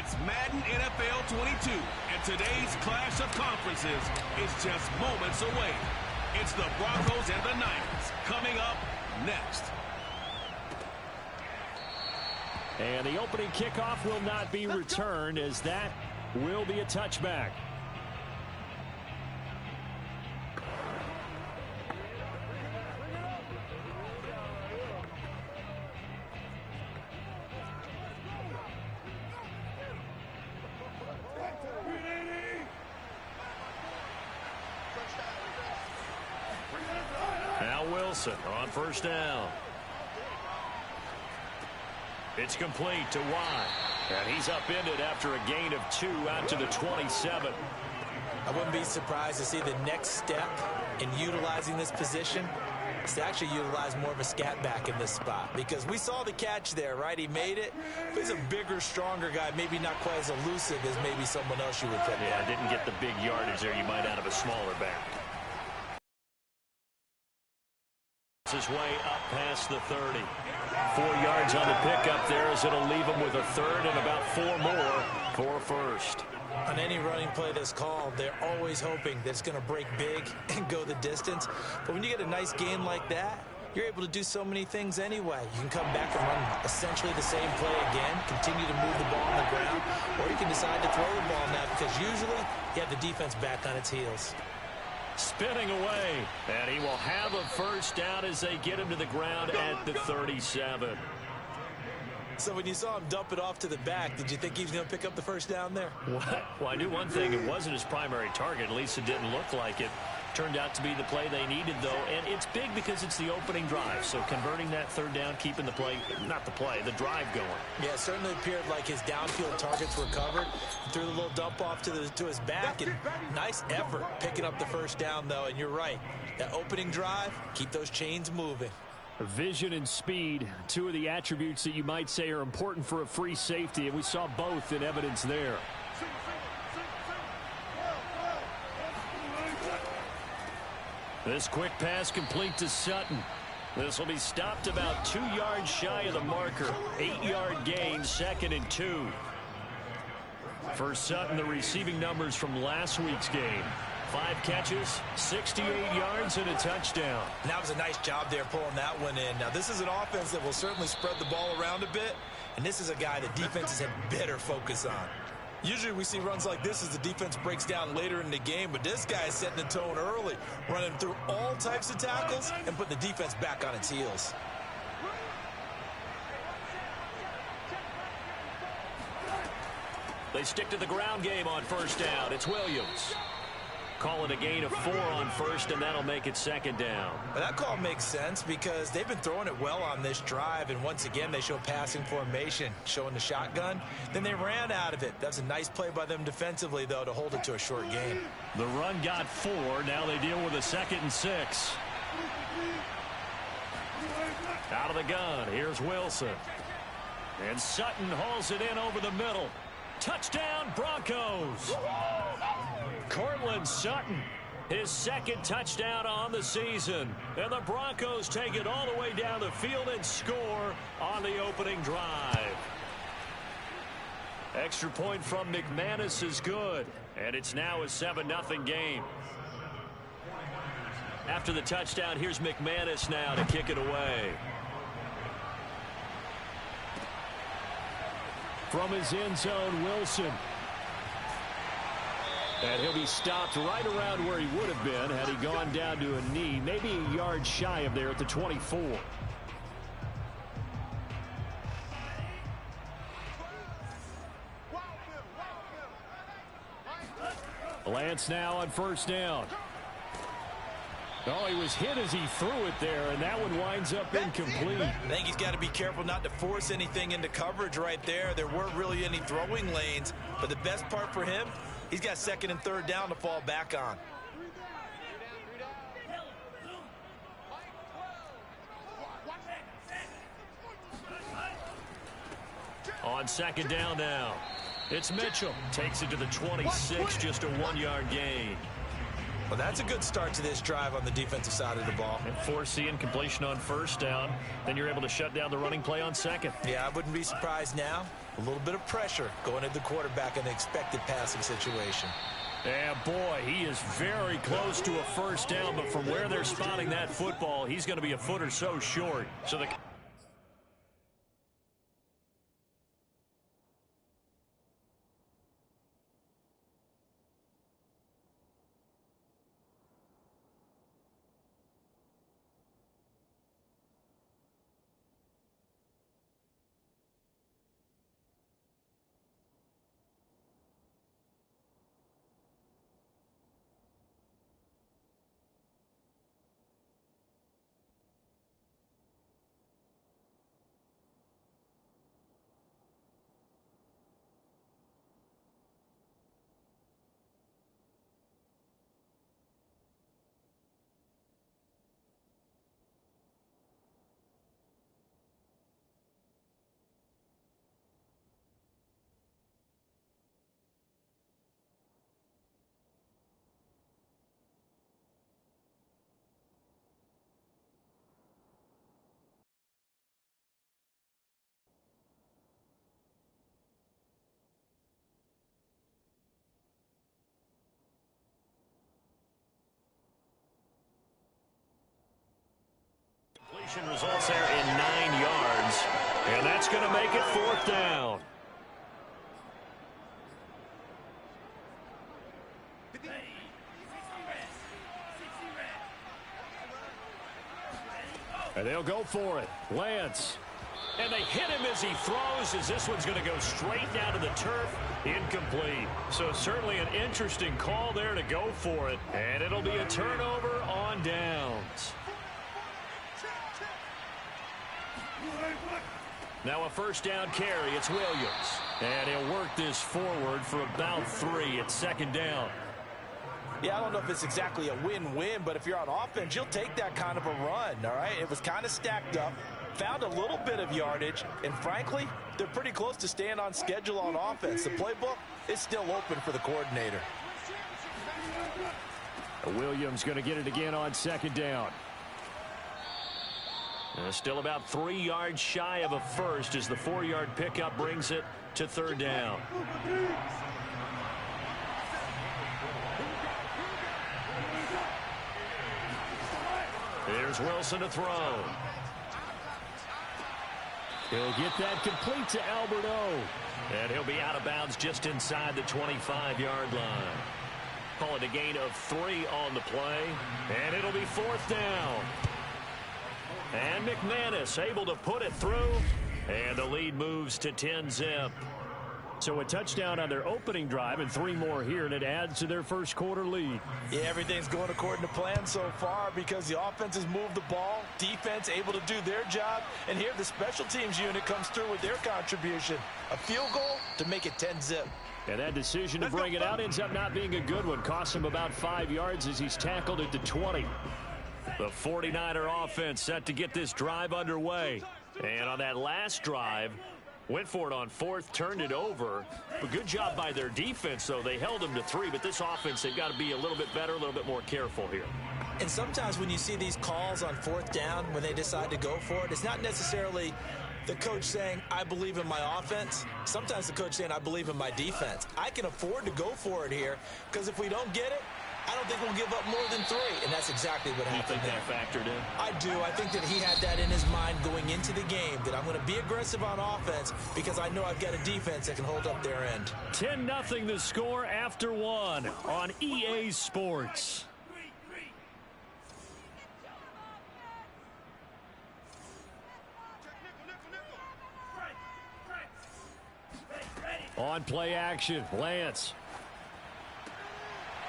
It's Madden NFL 22, and today's clash of conferences is just moments away. It's the Broncos and the Niners coming up next. And the opening kickoff will not be returned, as that will be a touchback. Now Wilson on first down. It's complete to Watt. And he's upended after a gain of 2 out to the 27. I wouldn't be surprised to see the next step in utilizing this position is to actually utilize more of a scat back in this spot. Because we saw the catch there, right? He made it. But he's a bigger, stronger guy, maybe not quite as elusive as maybe someone else you would put. Yeah, didn't get the big yardage there you might out of a smaller back. His way up past the 30. 4 yards on the pickup there, as it'll leave him with a third and about 4 more for a first. On any running play that's called, they're always hoping that it's going to break big and go the distance. But when you get a nice gain like that, you're able to do so many things anyway. You can come back and run essentially the same play again, continue to move the ball on the ground, or you can decide to throw the ball now because usually you have the defense back on its heels. Spinning away, and he will have a first down as they get him to the ground at the 37. So when you saw him dump it off to the back, did you think he was going to pick up the first down there? Well, I knew one thing. It wasn't his primary target. At least it didn't look like it. Turned out to be the play they needed, though, and it's big because it's the opening drive. So converting that third down, keeping the play, not the play, the drive going. Yeah, it certainly appeared like his downfield targets were covered. He threw the little dump off to his back, and nice effort picking up the first down, though. And you're right, that opening drive, keep those chains moving. Vision and speed, 2 of the attributes that you might say are important for a free safety, and we saw both in evidence there. This quick pass complete to Sutton. This will be stopped about 2 yards shy of the marker. 8-yard gain, 2nd and 2. For Sutton, the receiving numbers from last week's game. 5 catches, 68 yards, and a touchdown. And that was a nice job there pulling that one in. Now, this is an offense that will certainly spread the ball around a bit, and this is a guy that defenses have better focus on. Usually we see runs like this as the defense breaks down later in the game, but this guy is setting the tone early, running through all types of tackles and putting the defense back on its heels. They stick to the ground game on first down. It's Williams. Call it a gain of 4 on first, and that'll make it 2nd down. But that call makes sense because they've been throwing it well on this drive, and once again they show passing formation, showing the shotgun. Then they ran out of it. That's a nice play by them defensively, though, to hold it to a short gain. The run got 4. Now they deal with a 2nd and 6. Out of the gun, here's Wilson. And Sutton hauls it in over the middle. Touchdown, Broncos! Courtland Sutton, his 2nd touchdown on the season. And the Broncos take it all the way down the field and score on the opening drive. Extra point from McManus is good. And it's now a 7-0 game. After the touchdown, here's McManus now to kick it away. From his end zone, Wilson. And he'll be stopped right around where he would have been had he gone down to a knee, maybe a yard shy of there at the 24. Lance now on first down. Oh, he was hit as he threw it there, and that one winds up incomplete. I think he's got to be careful not to force anything into coverage right there. There weren't really any throwing lanes, but the best part for him, he's got 2nd and 3rd down to fall back on. On 2nd down now, it's Mitchell. Takes it to the 26, just a 1-yard gain. Well, that's a good start to this drive on the defensive side of the ball. And force the incompletion on first down. Then you're able to shut down the running play on second. Yeah, I wouldn't be surprised now. A little bit of pressure going at the quarterback in an expected passing situation. And boy, he is very close to a first down, but from where they're spotting that football, he's going to be a foot or so short. So the completion results there in 9 yards, and that's going to make it 4th down. And they'll go for it. Lance. And they hit him as he throws, as this one's going to go straight down to the turf. Incomplete. So certainly an interesting call there to go for it. And it'll be a turnover on downs. Now a first down carry. It's Williams. And he'll work this forward for about 3 at 2nd down. Yeah, I don't know if it's exactly a win-win, but if you're on offense, you'll take that kind of a run, all right? It was kind of stacked up, found a little bit of yardage, and frankly, they're pretty close to staying on schedule on offense. The playbook is still open for the coordinator. Williams going to get it again on 2nd down. Still about 3 yards shy of a first as the 4-yard pickup brings it to 3rd down. Here's Wilson to throw. He'll get that complete to Albert O. And he'll be out of bounds just inside the 25-yard line. Call it a gain of 3 on the play. And it'll be 4th down. And McManus able to put it through. And the lead moves to 10-zip. So a touchdown on their opening drive and 3 more here, and it adds to their first quarter lead. Yeah, everything's going according to plan so far because the offense has moved the ball, defense able to do their job, and here the special teams unit comes through with their contribution. A field goal to make it 10-zip. And that decision to bring it out ends up not being a good one. Costs him about 5 yards as he's tackled at the 20. The 49er offense set to get this drive underway. And on that last drive, went for it on 4th, turned it over. But good job by their defense, though. They held them to 3, but this offense, they've got to be a little bit better, a little bit more careful here. And sometimes when you see these calls on 4th down, when they decide to go for it, it's not necessarily the coach saying, I believe in my offense. Sometimes the coach saying, I believe in my defense. I can afford to go for it here because if we don't get it, I don't think we'll give up more than 3, and that's exactly what happened. You think that factored in? I do. I think that he had that in his mind going into the game, that I'm going to be aggressive on offense because I know I've got a defense that can hold up their end. 10-0 the score after 1 on EA Sports. On play action, Lance.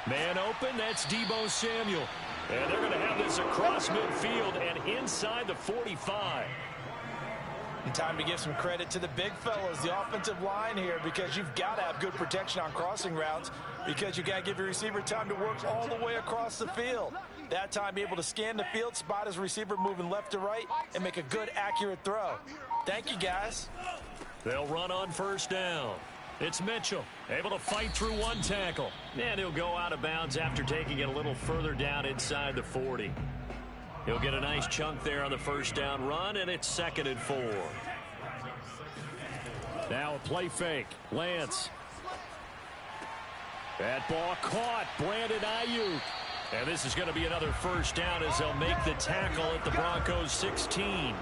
Man open, that's Deebo Samuel. And they're going to have this across midfield and inside the 45. And time to give some credit to the big fellas, the offensive line here, because you've got to have good protection on crossing routes because you got to give your receiver time to work all the way across the field. That time, be able to scan the field, spot his receiver moving left to right, and make a good, accurate throw. Thank you, guys. They'll run on 1st down. It's Mitchell, able to fight through one tackle. And he'll go out of bounds after taking it a little further down inside the 40. He'll get a nice chunk there on the first down run, and it's 2nd and 4. Now a play fake. Lance. That ball caught. Brandon Ayuk. And this is going to be another first down as they'll make the tackle at the Broncos 16.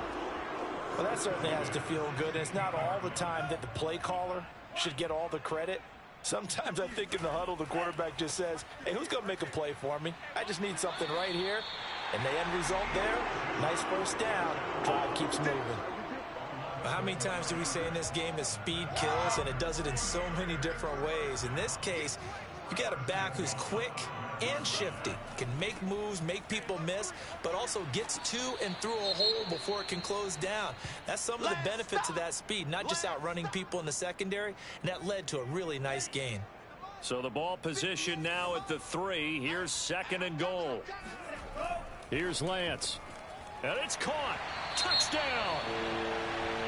Well, that certainly has to feel good. And it's not all the time that the play caller should get all the credit. Sometimes I think in the huddle, the quarterback just says, hey, who's going to make a play for me? I just need something right here. And the end result there, nice first down. Drive keeps moving. How many times do we say in this game that speed kills, and it does it in so many different ways? In this case, you got a back who's quick and shifty, can make moves, make people miss, but also gets to and through a hole before it can close down. That's some of the benefits of that speed, not just outrunning people in the secondary, and that led to a really nice gain. So the ball position now at the 3. Here's 2nd and goal. Here's Lance. And it's caught. Touchdown!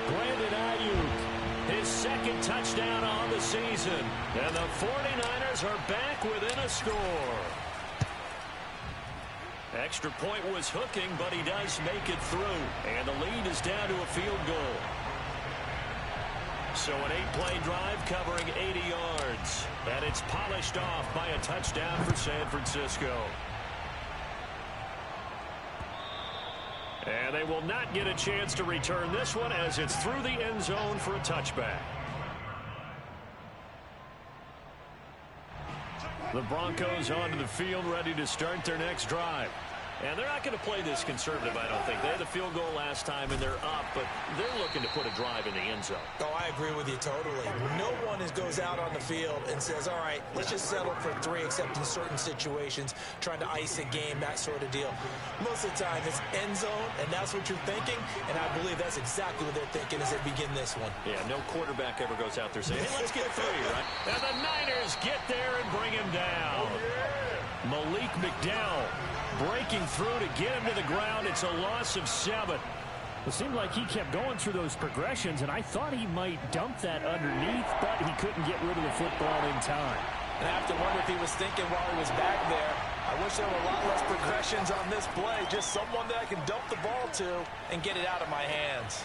Brandon Ayuk, his 2nd touchdown on the season. And the 49ers are back within a score. Extra point was hooking, but he does make it through. And the lead is down to a field goal. So an 8-play drive covering 80 yards. And it's polished off by a touchdown for San Francisco. And they will not get a chance to return this one as it's through the end zone for a touchback. The Broncos onto the field ready to start their next drive. And they're not going to play this conservative, I don't think. They had the field goal last time, and they're up, but they're looking to put a drive in the end zone. Oh, I agree with you totally. No one goes out on the field and says, all right, let's just settle for 3, except in certain situations, trying to ice a game, that sort of deal. Most of the time, it's end zone, and that's what you're thinking, and I believe that's exactly what they're thinking as they begin this one. Yeah, no quarterback ever goes out there saying, hey, let's get 3, right? And the Niners get there and bring him down. Malik McDowell breaking through to get him to the ground. It's a loss of 7. It seemed like he kept going through those progressions, and I thought he might dump that underneath, but he couldn't get rid of the football in time. And I have to wonder if he was thinking while he was back there, I wish there were a lot less progressions on this play. Just someone that I can dump the ball to and get it out of my hands.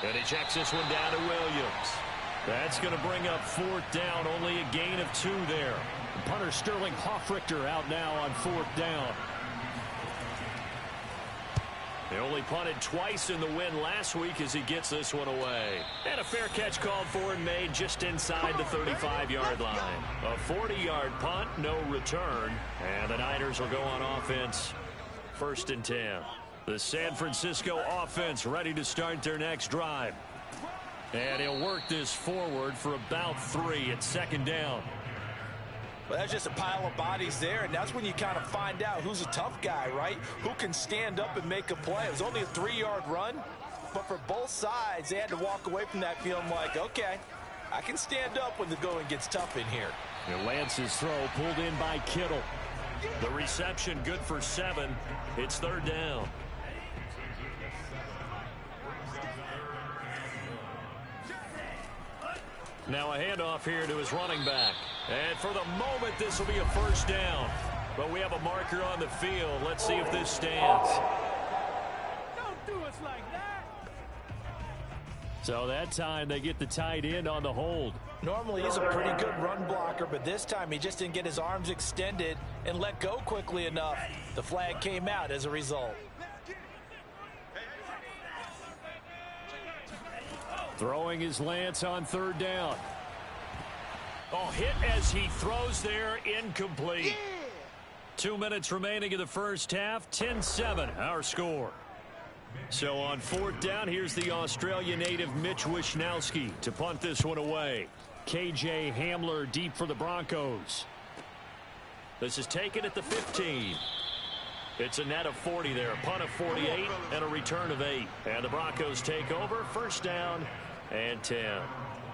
And he checks this one down to Williams. That's going to bring up 4th down. Only a gain of 2 there. Punter Sterling Hoffrichter out now on 4th down. They only punted twice in the win last week as he gets this one away. And a fair catch called for and made just inside the 35-yard line. A 40-yard punt, no return. And the Niners will go on offense. 1st and 10. The San Francisco offense ready to start their next drive. And he'll work this forward for about 3 at 2nd down. Well, that's just a pile of bodies there, and that's when you kind of find out who's a tough guy, right? Who can stand up and make a play. It was only a 3-yard run, but for both sides, they had to walk away from that feeling like, okay, I can stand up when the going gets tough in here. And Lance's throw pulled in by Kittle. The reception good for 7. It's 3rd down. Now a handoff here to his running back. And for the moment, this will be a 1st down. But we have a marker on the field. Let's see if this stands. Don't do us like that. So that time they get the tight end on the hold. Normally he's a pretty good run blocker, but this time he just didn't get his arms extended and let go quickly enough. The flag came out as a result. Throwing his Lance on 3rd down. Oh, hit as he throws there, incomplete. Yeah. 2 minutes remaining in the first half, 10-7, our score. So on 4th down, here's the Australian native Mitch Wishnowsky to punt this one away. KJ Hamler deep for the Broncos. This is taken at the 15. It's a net of 40 there, a punt of 48, and a return of 8. And the Broncos take over, 1st down and 10.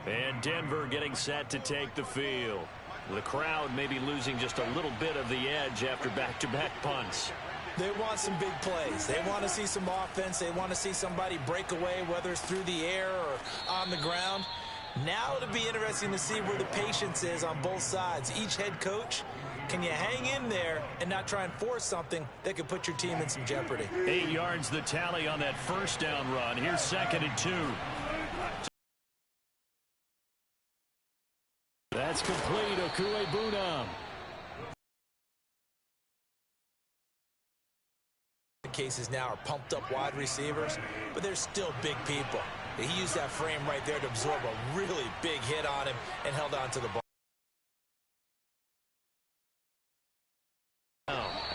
And Denver getting set to take the field. The crowd maybe losing just a little bit of the edge after back-to-back punts. They want some big plays. They want to see some offense. They want to see somebody break away, whether it's through the air or on the ground. Now it'll be interesting to see where the patience is on both sides. Each head coach, can you hang in there and not try and force something that could put your team in some jeopardy? 8 yards the tally on that first down run. Here's 2nd and 2. That's complete. Okuegbunam. Cases now are pumped up wide receivers, but they're still big people. He used that frame right there to absorb a really big hit on him and held on to the ball.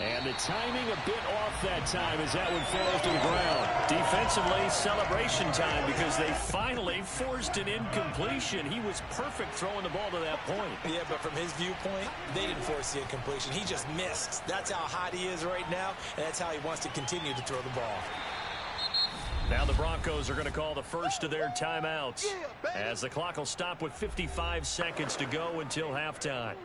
And the timing a bit off that time as that one falls to the ground. Defensively, celebration time because they finally forced an incompletion. He was perfect throwing the ball to that point. Yeah, but from his viewpoint, they didn't force the incompletion. He just missed. That's how hot he is right now, and that's how he wants to continue to throw the ball. Now the Broncos are going to call the first of their timeouts as the clock will stop with 55 seconds to go until halftime.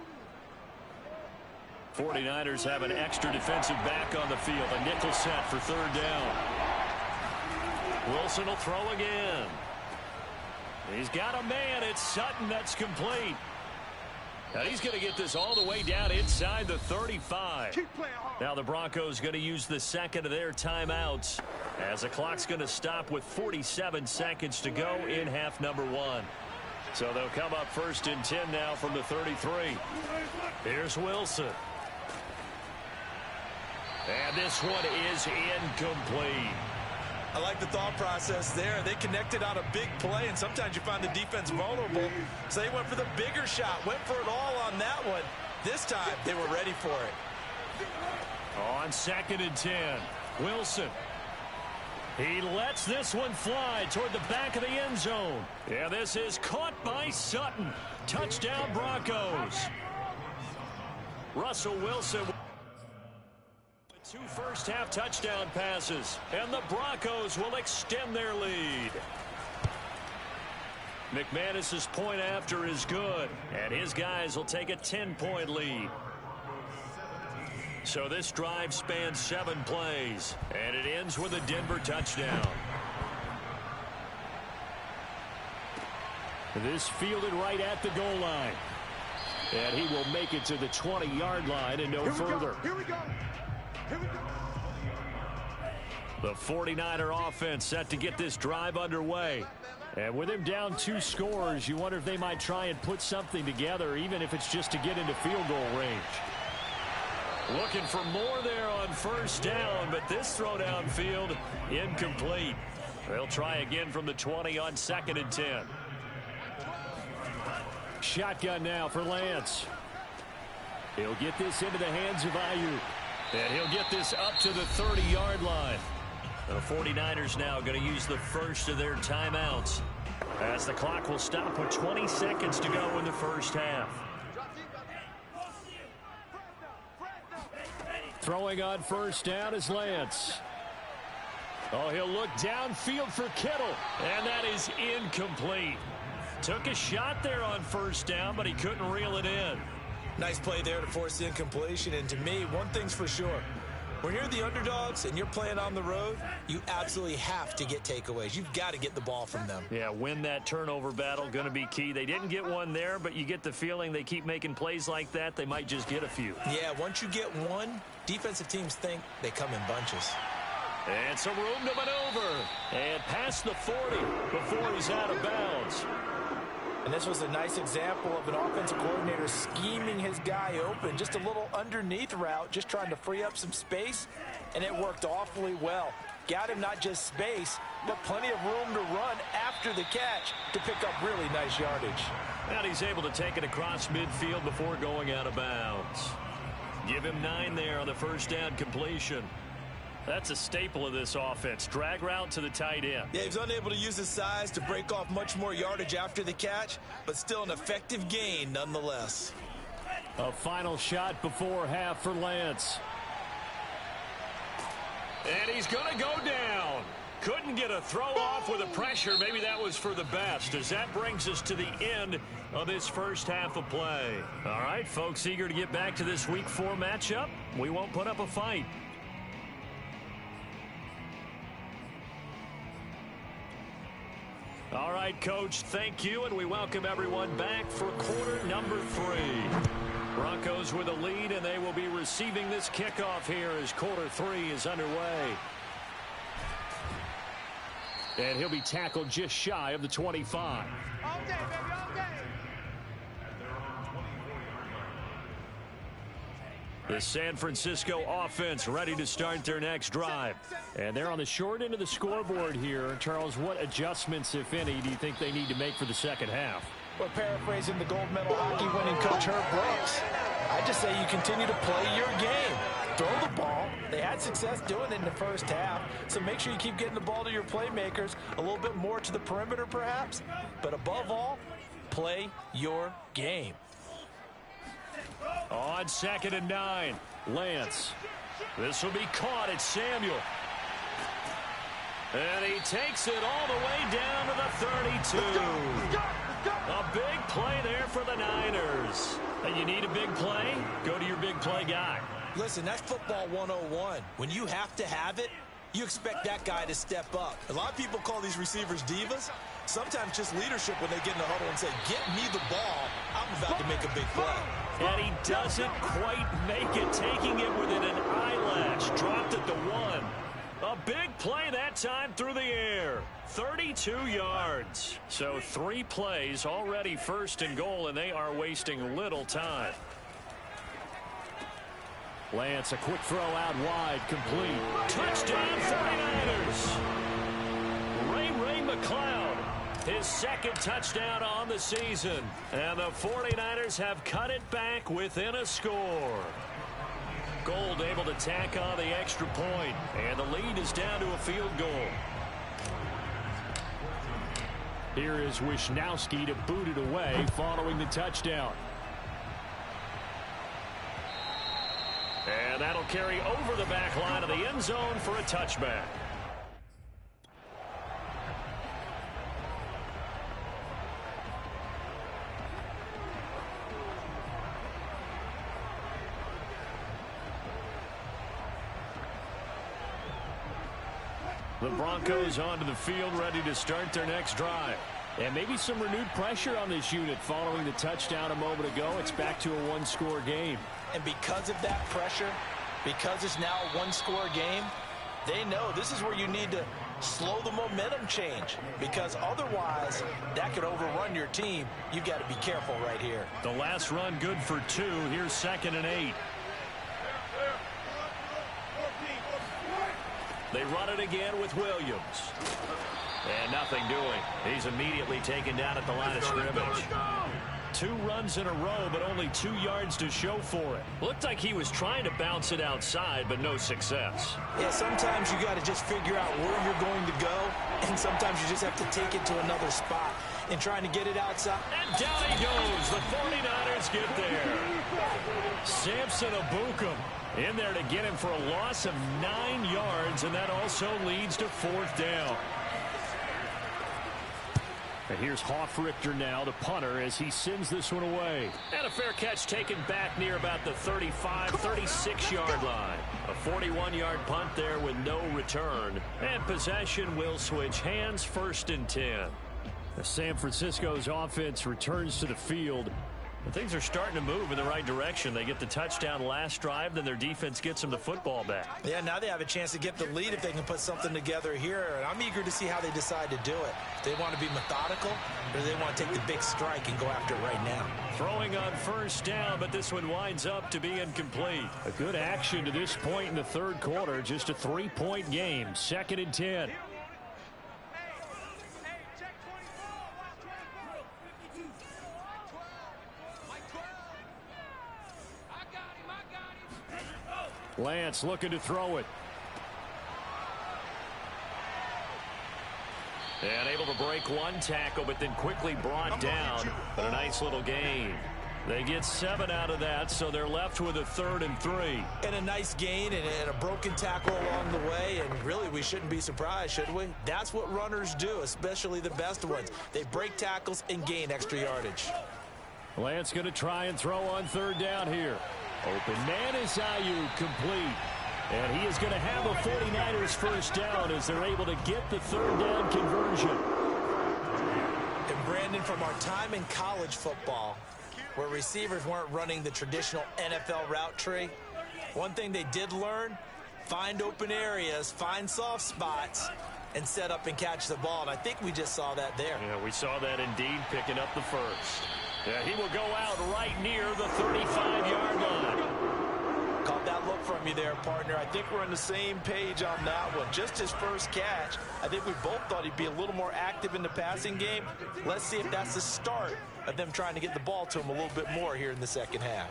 49ers have an extra defensive back on the field. A nickel set for 3rd down. Wilson will throw again. He's got a man. It's Sutton. That's complete. And he's going to get this all the way down inside the 35. Now the Broncos going to use the second of their timeouts as the clock's going to stop with 47 seconds to go in half number 1. So they'll come up 1st and 10 now from the 33. Here's Wilson. And this one is incomplete. I like the thought process there. They connected on a big play, and sometimes you find the defense vulnerable. So they went for the bigger shot, went for it all on that one. This time, they were ready for it. On 2nd and 10, Wilson. He lets this one fly toward the back of the end zone. Yeah, this is caught by Sutton. Touchdown, Broncos. Russell Wilson. 2 first-half touchdown passes, and the Broncos will extend their lead. McManus's point after is good, and his guys will take a 10-point lead. So this drive spans 7 plays, and it ends with a Denver touchdown. This fielded right at the goal line. And he will make it to the 20-yard line and no further. Here we go. The 49er offense set to get this drive underway. And with him down 2 scores, you wonder if they might try and put something together, even if it's just to get into field goal range. Looking for more there on 1st down, but this throw downfield incomplete. They'll try again from the 20 on 2nd and 10. Shotgun now for Lance. He'll get this into the hands of Ayuk. And he'll get this up to the 30-yard line. The 49ers now going to use the first of their timeouts as the clock will stop with 20 seconds to go in the first half. Throwing on 1st down is Lance. Oh, he'll look downfield for Kittle. And that is incomplete. Took a shot there on 1st down, but he couldn't reel it in. Nice play there to force the incompletion. And to me, one thing's for sure. When you're the underdogs and you're playing on the road, you absolutely have to get takeaways. You've got to get the ball from them. Yeah, win that turnover battle, going to be key. They didn't get one there, but you get the feeling they keep making plays like that, they might just get a few. Yeah, once you get one, defensive teams think they come in bunches. And some room to maneuver. And past the 40 before he's out of bounds. And this was a nice example of an offensive coordinator scheming his guy open. Just a little underneath route, just trying to free up some space, and it worked awfully well. Got him not just space, but plenty of room to run after the catch to pick up really nice yardage. And he's able to take it across midfield before going out of bounds. Give him 9 there on the 1st down completion. That's a staple of this offense. Drag route to the tight end. Yeah, he was unable to use his size to break off much more yardage after the catch, but still an effective gain nonetheless. A final shot before half for Lance. And he's going to go down. Couldn't get a throw off with the pressure. Maybe that was for the best, as that brings us to the end of this first half of play. All right, folks, eager to get back to this Week 4 matchup. We won't put up a fight. All right, Coach, thank you, and we welcome everyone back for quarter number 3. Broncos with a lead, and they will be receiving this kickoff here as quarter 3 is underway. And he'll be tackled just shy of the 25. All day, baby, all day. The San Francisco offense ready to start their next drive. And they're on the short end of the scoreboard here. Charles, what adjustments, if any, do you think they need to make for the second half? Well, paraphrasing the gold medal hockey winning coach Herb Brooks, I just say you continue to play your game. Throw the ball. They had success doing it in the first half, so make sure you keep getting the ball to your playmakers, a little bit more to the perimeter perhaps, but above all, play your game. On 2nd and 9, Lance. This will be caught at Samuel. And he takes it all the way down to the 32. A big play there for the Niners. And you need a big play? Go to your big play guy. Listen, that's football 101. When you have to have it, you expect that guy to step up. A lot of people call these receivers divas. Sometimes just leadership when they get in the huddle and say, get me the ball. I'm about to make a big play. And he doesn't quite make it, taking it within an eyelash. Dropped at the 1. A big play that time through the air. 32 yards. So 3 plays already 1st and goal, and they are wasting little time. Lance, a quick throw out wide, complete. Touchdown 49ers. Ray McCloud, his 2nd touchdown on the season. And the 49ers have cut it back within a score. Gold able to tack on the extra point, and the lead is down to a field goal. Here is Wisnowski to boot it away following the touchdown. And that'll carry over the back line of the end zone for a touchback. The Broncos onto the field, ready to start their next drive. And maybe some renewed pressure on this unit following the touchdown a moment ago. It's back to a 1-score game. And because of that pressure, because it's now a 1-score game, they know this is where you need to slow the momentum change, because otherwise that could overrun your team. You've got to be careful right here. The last run good for 2. Here's 2nd and 8. They run it again with Williams. And nothing doing. He's immediately taken down at the line of scrimmage. 2 runs in a row, but only 2 yards to show for it. Looked like he was trying to bounce it outside, but no success. Yeah, sometimes you got to just figure out where you're going to go, and sometimes you just have to take it to another spot and trying to get it outside. And down he goes. The 49ers get there. Samson Ebukam in there to get him for a loss of 9 yards, and that also leads to 4th down. And here's Hofrichter now, the punter, as he sends this one away. And a fair catch taken back near about the 35, 36-yard line. A 41-yard punt there with no return. And possession will switch hands, 1st and 10. San Francisco's offense returns to the field. And things are starting to move in the right direction. They get the touchdown last drive, then their defense gets them the football back. Yeah, now they have a chance to get the lead if they can put something together here. And I'm eager to see how they decide to do it. If they want to be methodical, or they want to take the big strike and go after it right now. Throwing on 1st down, but this one winds up to be incomplete. A good action to this point in the 3rd quarter. Just a 3-point game. 2nd and 10. Lance looking to throw it. And able to break 1 tackle, but then quickly brought down. But a nice little gain. They get 7 out of that, so they're left with a 3rd and 3. And a nice gain and a broken tackle along the way. And really, we shouldn't be surprised, should we? That's what runners do, especially the best ones. They break tackles and gain extra yardage. Lance going to try and throw on 3rd down here. Open man is Ayuk, complete. And he is going to have a 49ers 1st down as they're able to get the 3rd down conversion. Brandon, from our time in college football, where receivers weren't running the traditional NFL route tree, one thing they did learn, find open areas, find soft spots, and set up and catch the ball. And I think we just saw that there. Yeah, we saw that indeed, picking up the first. Yeah, he will go out right near the 35-yard line. Caught that look from you there, partner. I think we're on the same page on that one. Just his first catch, I think we both thought he'd be a little more active in the passing game. Let's see if that's the start of them trying to get the ball to him a little bit more here in the second half.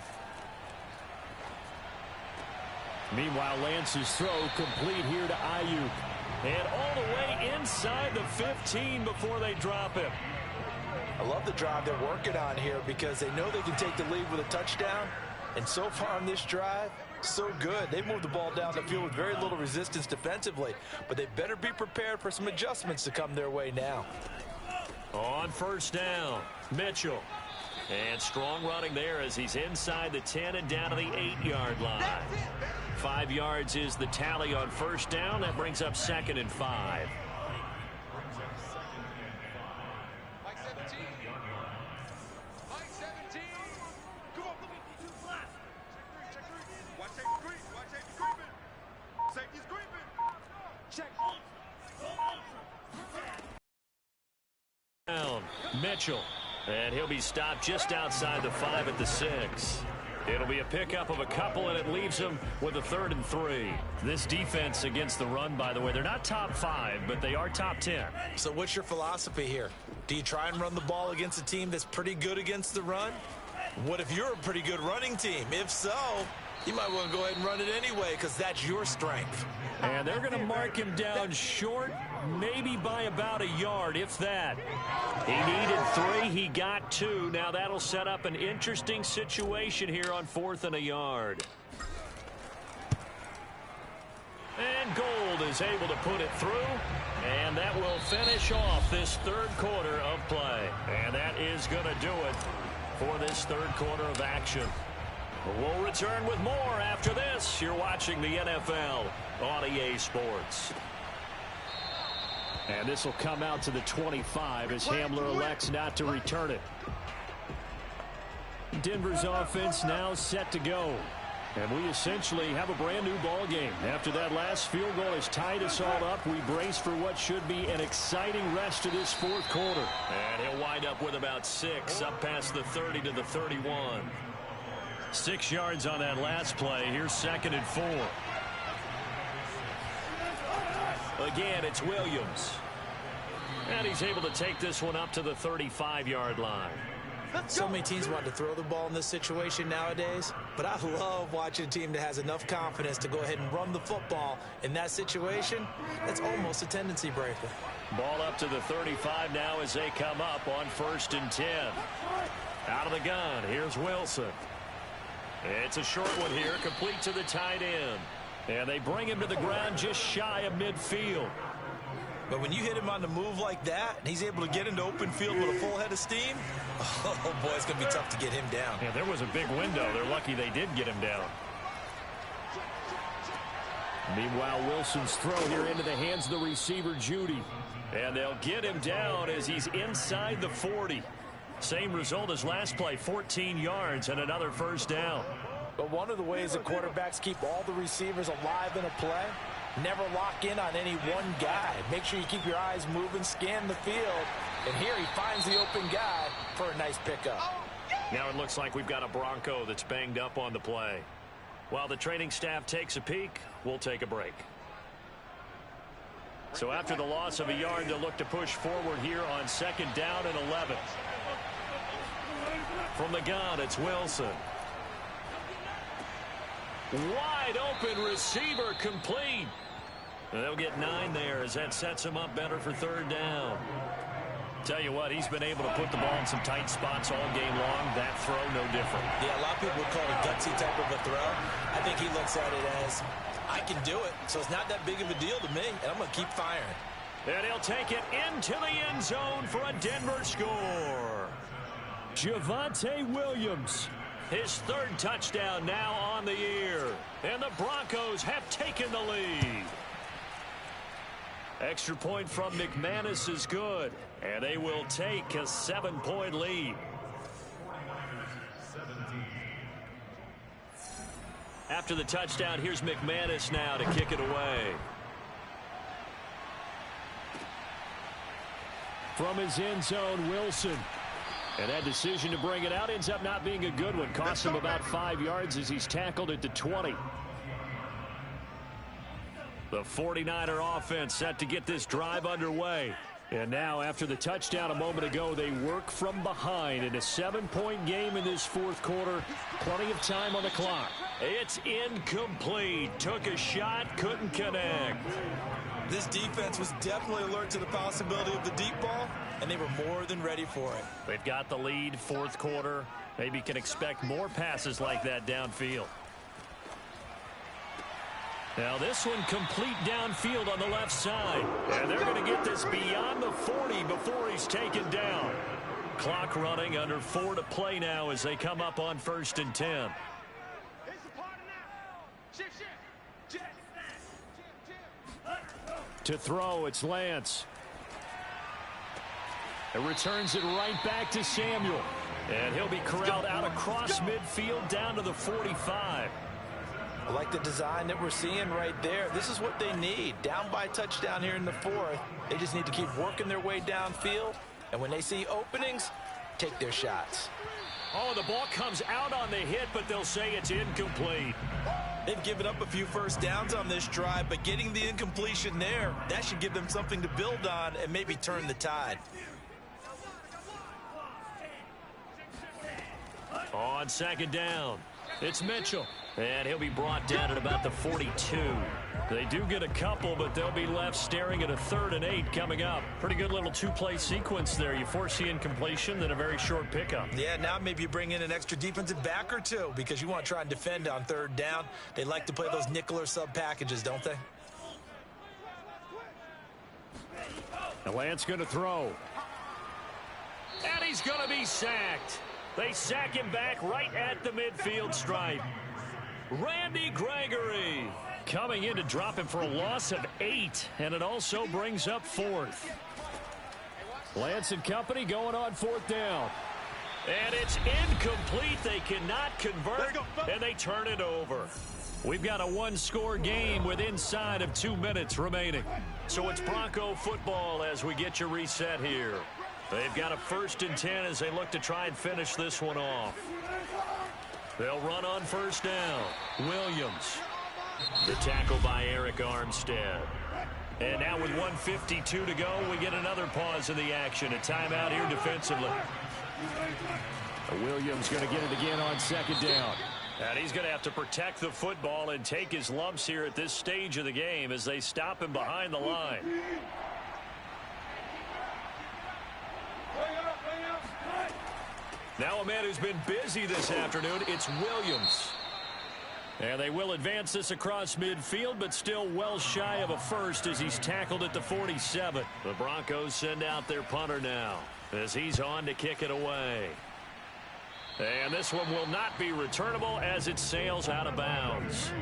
Meanwhile, Lance's throw complete here to Aiyuk. And all the way inside the 15 before they drop him. I love the drive they're working on here because they know they can take the lead with a touchdown. And so far on this drive, so good. They moved the ball down the field with very little resistance defensively. But they better be prepared for some adjustments to come their way now. On first down, Mitchell. And strong running there as he's inside the 10 and down to the 8-yard line. 5 yards is the tally on first down. That brings up 2nd and 5. Mitchell, and he'll be stopped just outside the 5 at the 6. It'll be a pickup of a couple, and it leaves him with a 3rd and 3. This defense against the run, by the way, they're not top 5, but they are top 10. So what's your philosophy here? Do you try and run the ball against a team that's pretty good against the run? What if you're a pretty good running team? If so, you might want to go ahead and run it anyway because that's your strength. And they're going to mark him down short, maybe by about a yard, if that. He needed 3. He got 2. Now that'll set up an interesting situation here on 4th and a yard. And Gold is able to put it through. And that will finish off this 3rd quarter of play. And that is going to do it for this 3rd quarter of action. We'll return with more after this. You're watching the NFL on EA Sports. And this will come out to the 25 as Hamler elects not to return it. Denver's offense now set to go. And we essentially have a brand new ball game. After that last field goal has tied us all up, we brace for what should be an exciting rest of this 4th quarter. And he'll wind up with about 6 up past the 30 to the 31. 6 yards on that last play. Here's 2nd and 4. Again, it's Williams. And he's able to take this one up to the 35-yard line. So many teams want to throw the ball in this situation nowadays, but I love watching a team that has enough confidence to go ahead and run the football in that situation. That's almost a tendency breaker. Ball up to the 35 now as they come up on 1st and 10. Out of the gun, here's Wilson. It's a short one here, complete to the tight end. And they bring him to the ground just shy of midfield. But when you hit him on the move like that, and he's able to get into open field with a full head of steam, oh, boy, it's going to be tough to get him down. Yeah, there was a big window. They're lucky they did get him down. Meanwhile, Wilson's throw here into the hands of the receiver, Judy. And they'll get him down as he's inside the 40. Same result as last play, 14 yards and another 1st down. But one of the ways that quarterbacks keep all the receivers alive in a play, never lock in on any one guy. Make sure you keep your eyes moving, scan the field. And here he finds the open guy for a nice pickup. Now it looks like we've got a Bronco that's banged up on the play. While the training staff takes a peek, we'll take a break. So after the loss of a yard, they'll look to push forward here on 2nd down and 11. From the gun, it's Wilson. Wide open receiver complete. And they'll get 9 there as that sets him up better for 3rd down. Tell you what, he's been able to put the ball in some tight spots all game long. That throw, no different. Yeah, a lot of people would call it a gutsy type of a throw. I think he looks at it as, I can do it, so it's not that big of a deal to me, and I'm going to keep firing. And he'll take it into the end zone for a Denver score. Javonte Williams. His 3rd touchdown now on the year. And the Broncos have taken the lead. Extra point from McManus is good, and they will take a 7-point lead. After the touchdown, here's McManus now to kick it away. From his end zone, Wilson. And that decision to bring it out ends up not being a good one. Costs him about 5 yards as he's tackled at the 20. The 49er offense set to get this drive underway. And now, after the touchdown a moment ago, they work from behind in a 7-point game in this fourth quarter. Plenty of time on the clock. It's incomplete. Took a shot, couldn't connect. This defense was definitely alert to the possibility of the deep ball, and they were more than ready for it. They've got the lead, fourth quarter. Maybe can expect more passes like that downfield. Now this one complete downfield on the left side. And they're going to get this beyond the 40 before he's taken down. Clock running, under 4 to play now as they come up on 1st and 10. To throw, it's Lance. It returns it right back to Samuel. And he'll be corralled out across midfield down to the 45. I like the design that we're seeing right there. This is what they need. Down by a touchdown here in the 4th. They just need to keep working their way downfield. And when they see openings, take their shots. Oh, the ball comes out on the hit, but they'll say it's incomplete. They've given up a few first downs on this drive, but getting the incompletion there, that should give them something to build on and maybe turn the tide. On 2nd down, it's Mitchell. And he'll be brought down at about the 42. They do get a couple, but they'll be left staring at a 3rd and 8 coming up. Pretty good little 2-play sequence there. You force the incompletion, then a very short pickup. Yeah, now maybe you bring in an extra defensive back or two because you want to try and defend on 3rd down. They like to play those nickel or sub packages, don't they? And Lance going to throw. And he's going to be sacked. They sack him back right at the midfield stripe. Randy Gregory coming in to drop him for a loss of 8, and it also brings up 4th. Lance and company going on 4th down. And it's incomplete. They cannot convert, and they turn it over. We've got a 1-score game with inside of 2 minutes remaining. So it's Bronco football as we get you reset here. They've got a 1st and 10 as they look to try and finish this one off. They'll run on 1st down. Williams. The tackle by Eric Armstead. And now with 1:52 to go, we get another pause in the action. A timeout here defensively. Williams going to get it again on 2nd down. And he's going to have to protect the football and take his lumps here at this stage of the game as they stop him behind the line. Now a man who's been busy this afternoon, it's Williams. And they will advance this across midfield, but still well shy of a 1st as he's tackled at the 47. The Broncos send out their punter now as he's on to kick it away. And this one will not be returnable as it sails out of bounds.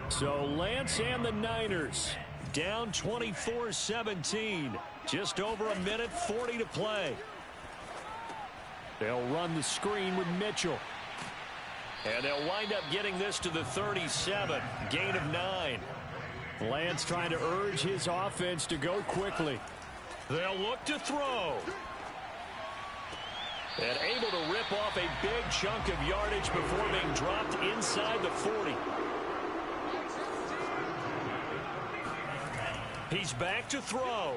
So Lance and the Niners down 24-17. Just over a minute 40 to play. They'll run the screen with Mitchell. And they'll wind up getting this to the 37. Gain of 9. Lance trying to urge his offense to go quickly. They'll look to throw. And able to rip off a big chunk of yardage before being dropped inside the 40. He's back to throw.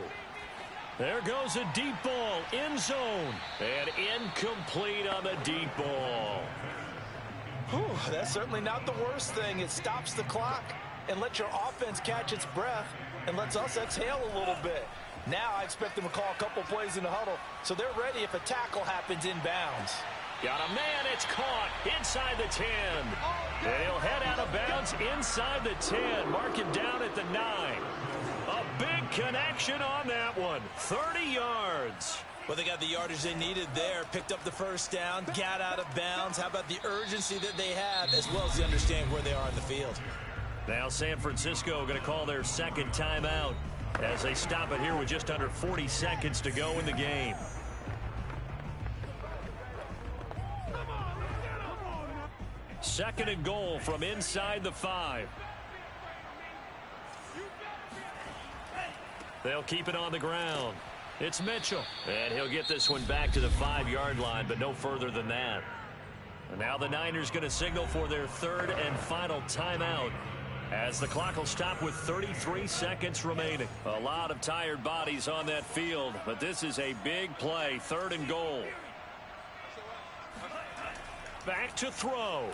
There goes a deep ball, end zone, and incomplete on the deep ball. Whew, that's certainly not the worst thing. It stops the clock and lets your offense catch its breath and lets us exhale a little bit. Now I expect them to call a couple plays in the huddle, so they're ready if a tackle happens inbounds. Got a man, it's caught inside the 10. And he'll head out of bounds inside the 10. Mark it down at the 9. A big connection on that one. 30 yards. Well, they got the yardage they needed there, picked up the 1st down, got out of bounds. How about the urgency that they have, as well as the understanding where they are in the field? Now San Francisco going to call their second timeout as they stop it here with just under 40 seconds to go in the game. Second and goal from inside the 5. They'll keep it on the ground. It's Mitchell. And he'll get this one back to the 5-yard line, but no further than that. And now the Niners going to signal for their third and final timeout as the clock will stop with 33 seconds remaining. A lot of tired bodies on that field, but this is a big play. Third and goal. Back to throw.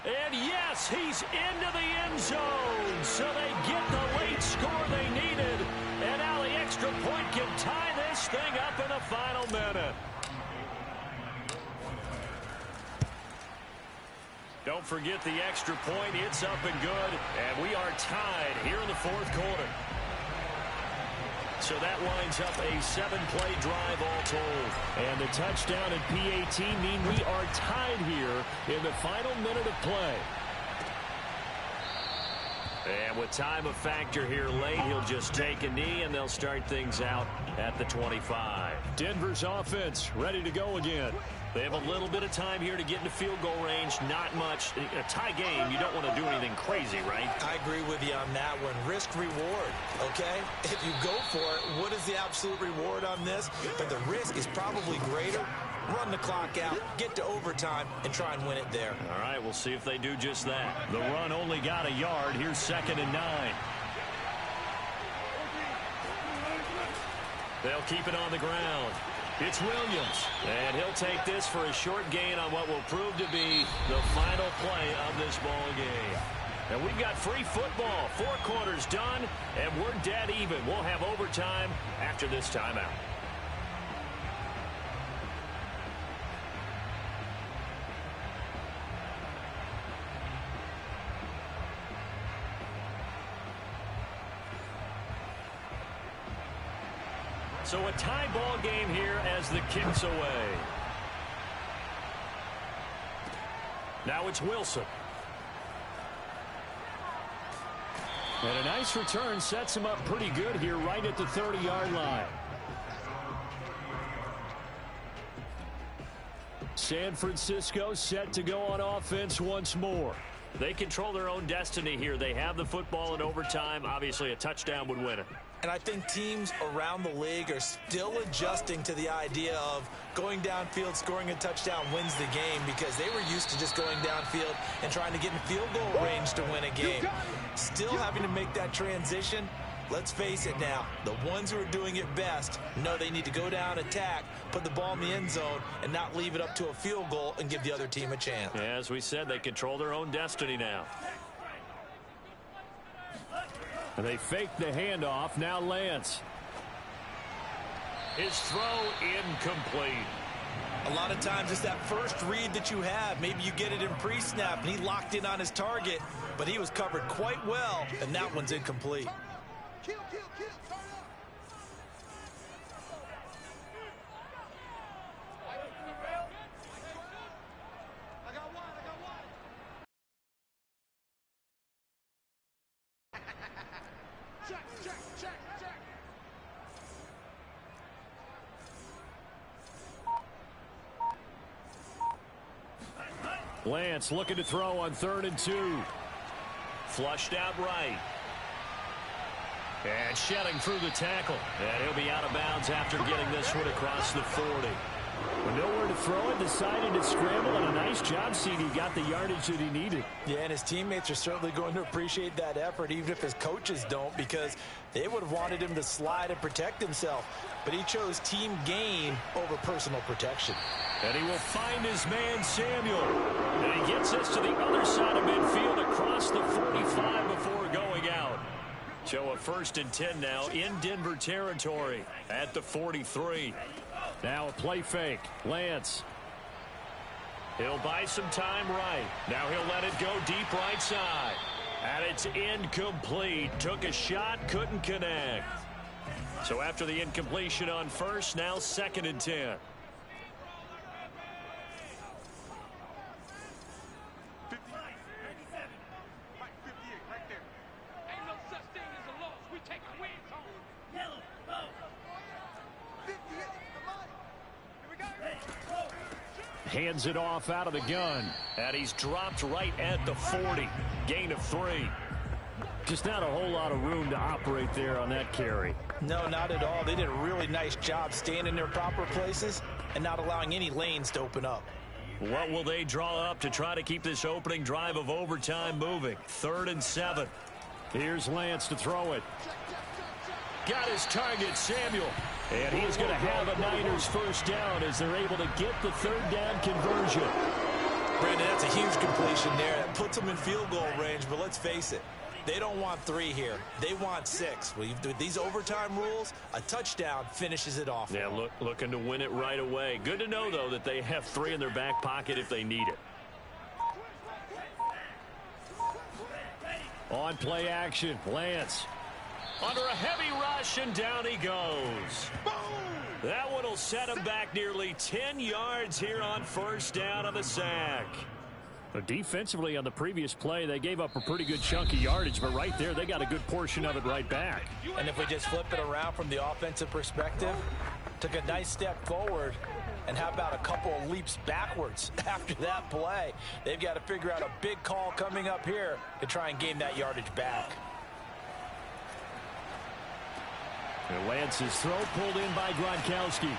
And yes, he's into the end zone. So they get the late score they needed. And now the extra point can tie this thing up in the final minute. Don't forget the extra point. It's up and good. And we are tied here in the fourth quarter. So that winds up a 7-play drive all told. And the touchdown and PAT mean we are tied here in the final minute of play. And with time a factor here late, he'll just take a knee and they'll start things out at the 25. Denver's offense ready to go again. They have a little bit of time here to get into field goal range. Not much. A tie game, you don't want to do anything crazy, right? I agree with you on that one. Risk reward, okay? If you go for it, what is the absolute reward on this? But the risk is probably greater. Run the clock out, get to overtime, and try and win it there. All right, we'll see if they do just that. The run only got a yard. Here's 2nd and 9. They'll keep it on the ground. It's Williams, and he'll take this for a short gain on what will prove to be the final play of this ball game. And we've got free football. 4 quarters done, and we're dead even. We'll have overtime after this timeout. So a tie ball game here as the kick's away. Now it's Wilson. And a nice return sets him up pretty good here right at the 30-yard line. San Francisco set to go on offense once more. They control their own destiny here. They have the football in overtime. Obviously, a touchdown would win it. And I think teams around the league are still adjusting to the idea of going downfield, scoring a touchdown wins the game, because they were used to just going downfield and trying to get in field goal range to win a game. Still having to make that transition. Let's face it now, the ones who are doing it best know they need to go down, attack, put the ball in the end zone, and not leave it up to a field goal and give the other team a chance. Yeah, as we said, they control their own destiny now. And they fake the handoff. Now Lance. His throw incomplete. A lot of times it's that first read that you have. Maybe you get it in pre-snap, and he locked in on his target, but he was covered quite well, and that one's incomplete. Kill, kill, kill. Turn up. I got one. Check. Lance looking to throw on 3rd and 2. Flushed out right. And shedding through the tackle. And he'll be out of bounds after getting this one across the 40. With nowhere to throw it, decided to scramble, and a nice job seeing he got the yardage that he needed. Yeah, and his teammates are certainly going to appreciate that effort, even if his coaches don't, because they would have wanted him to slide and protect himself. But he chose team gain over personal protection. And he will find his man, Samuel. And he gets us to the other side of midfield across the 45 before going out. So a 1st and 10 now in Denver territory at the 43. Now a play fake. Lance. He'll buy some time right. Now he'll let it go deep right side. And it's incomplete. Took a shot, couldn't connect. So after the incompletion on 1st, now 2nd and 10. hands it off out of the gun. And he's dropped right at the 40. Gain of 3. Just not a whole lot of room to operate there on that carry. No, not at all. They did a really nice job staying in their proper places and not allowing any lanes to open up. What will they draw up to try to keep this opening drive of overtime moving? 3rd and 7. Here's Lance to throw it. Got his target, Samuel. And he is going to have a Niners first down as they're able to get the 3rd down conversion. Brandon, that's a huge completion there. That puts them in field goal range, but let's face it. They don't want 3 here. They want 6. With these overtime rules, a touchdown finishes it off. Yeah, looking to win it right away. Good to know, though, that they have 3 in their back pocket if they need it. On play action, Lance. Under a heavy rush, and down he goes. That one will set him back nearly 10 yards here on first down of the sack. But defensively on the previous play, they gave up a pretty good chunk of yardage, but right there, they got a good portion of it right back. And if we just flip it around from the offensive perspective, took a nice step forward, and how about a couple of leaps backwards after that play? They've got to figure out a big call coming up here to try and gain that yardage back. And Lance's throw pulled in by Gronkowski.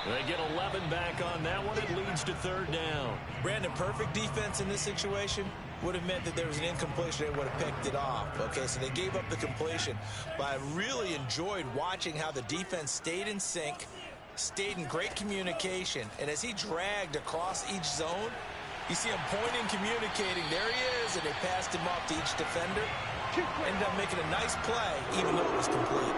They get 11 back on that one. It leads to 3rd down. Brandon, perfect defense in this situation would have meant that there was an incompletion. They would have picked it off. Okay, so they gave up the completion. But I really enjoyed watching how the defense stayed in sync, stayed in great communication. And as he dragged across each zone, you see him pointing, communicating. There he is, and they passed him off to each defender. Ended up making a nice play, even though it was complete.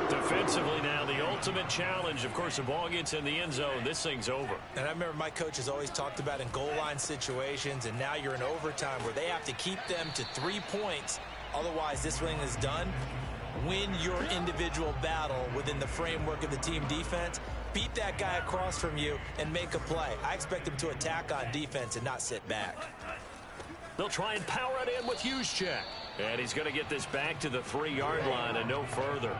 Defensively now, the ultimate challenge. Of course, the ball gets in the end zone. This thing's over. And I remember my coaches always talked about in goal line situations, and now you're in overtime where they have to keep them to 3 points. Otherwise, this thing is done. Win your individual battle within the framework of the team defense. Beat that guy across from you and make a play. I expect them to attack on defense and not sit back. They'll try and power it in with Juszczyk. And he's going to get this back to the 3-yard line and no further.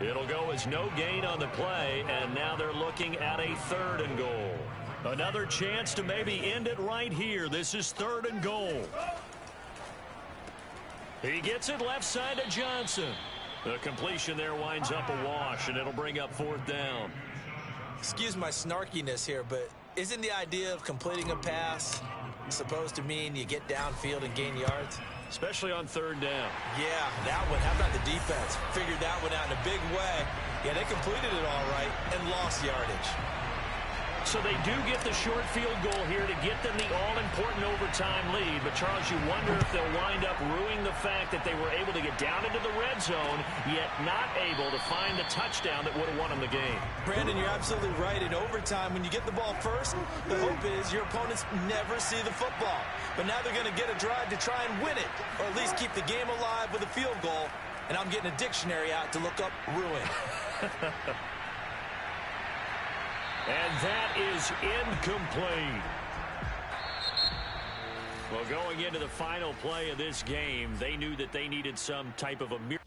It'll go as no gain on the play, and now they're looking at a 3rd and goal. Another chance to maybe end it right here. This is 3rd and goal. He gets it left side to Johnson. The completion there winds up a wash, and it'll bring up 4th down. Excuse my snarkiness here, but isn't the idea of completing a pass supposed to mean you get downfield and gain yards? Especially on 3rd down. Yeah, that one. How about the defense? Figured that one out in a big way. Yeah, they completed it all right and lost yardage. So they do get the short field goal here to get them the all-important overtime lead. But, Charles, you wonder if they'll wind up ruining the fact that they were able to get down into the red zone, yet not able to find the touchdown that would have won them the game. Brandon, you're absolutely right. In overtime, when you get the ball first, the hope is your opponents never see the football. But now they're going to get a drive to try and win it, or at least keep the game alive with a field goal. And I'm getting a dictionary out to look up ruin. And that is incomplete. Well, going into the final play of this game, they knew that they needed some type of a miracle.